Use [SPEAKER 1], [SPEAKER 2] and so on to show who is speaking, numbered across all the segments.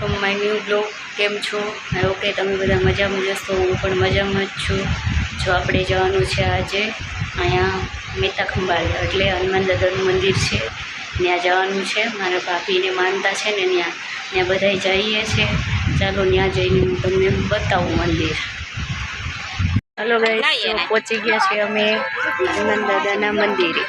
[SPEAKER 1] To my new blog. કેમ છો? Okay, તમે બધા મજામાં જશો, હું પણ મજામાં જ છું. જો આપણે જવાનું છે આજે અહીંયા મહેતા ખંભાળિયા, એટલે હનુમાન દાદાનું મંદિર છે, ત્યાં જવાનું છે. મારા ભાભીને માનતા છે ને ત્યાં બધાય જઈએ છે. ચાલો ત્યાં જઈને હું તમને બતાવું મંદિર. હલો ગાઈસ, પહોંચી ગયા છે અમે હનુમાન દાદાના મંદિરે.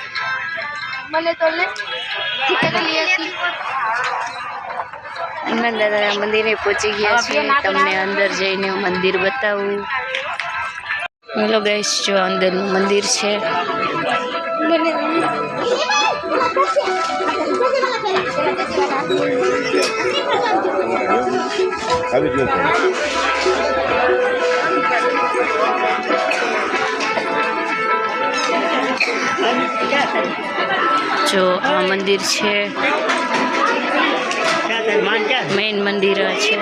[SPEAKER 1] હનુમાન દાદાના મંદિરે પહોંચી ગયા છે. તમને અંદર જઈને મંદિર બતાવું. હેલો ગાઈસ, જો અંદરનું મંદિર છે. જો આ મંદિર છે, મેઇન મંદિર છે.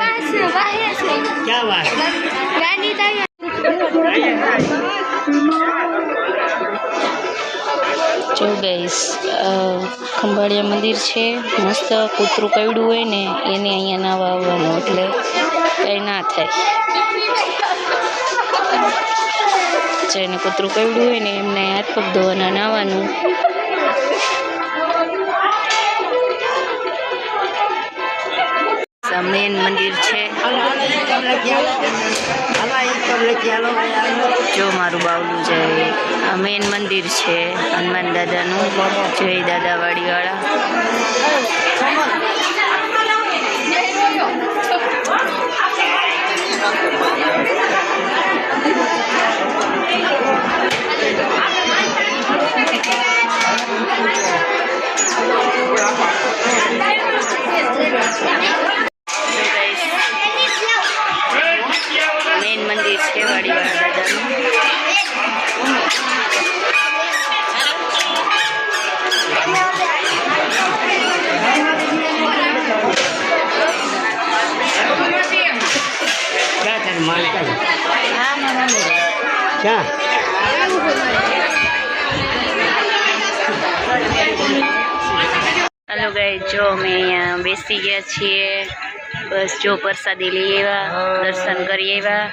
[SPEAKER 1] જો ગાઈસ, ખંભાળિયા મંદિર છે. મસ્ત કૂતરું કવડું હોય ને એને અહીંયા નાવા આવવાનું, એટલે કંઈ ના થાય. જેને કૂતરું કવડું હોય ને એમને હાથ પગ ધોવાના, નાવાનું. મેન મંદિર છે. જો મારું બાવલું જાય, આ મેન મંદિર છે હનુમાન દાદાનું. જય દાદાવાડી વાળા. મેન મંદિર છે વાડીવાળા દાદાનું. હેલો ગાઈસ, જો અમે અહીંયા બેસી ગયા છીએ. બસ જો પ્રસાદી લઈ આવ્યા, દર્શન કરી આવ્યા.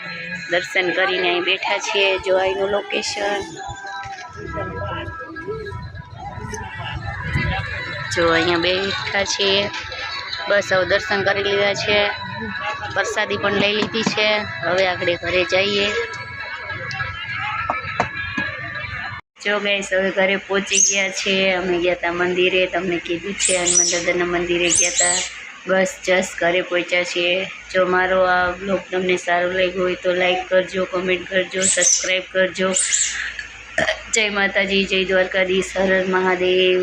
[SPEAKER 1] દર્શન કરીને અહીં બેઠા છીએ. જો અહીંનું લોકેશન જો, અહીંયા બેઠા છીએ. બસ હવે દર્શન કરી લીધા છે, પ્રસાદી પણ લઈ લીધી છે. હવે આપણે ઘરે જઈએ. જો ગાઈસ, હવે ઘરે પહોંચી ગયા છે. અમે ગયા હતા મંદિરે, તમને કીધું છે હનુમાન દાદાના મંદિરે ગયા હતા. બસ જસ્ટ ઘરે પહોંચ્યા છીએ. જો મારો આ બ્લોગ તમને સારો લાગ્યો હોય તો લાઈક કરજો, કમેન્ટ કરજો, સબસ્ક્રાઈબ કરજો. જય માતાજી, જય દ્વારકાધીશ, હર હર મહાદેવ.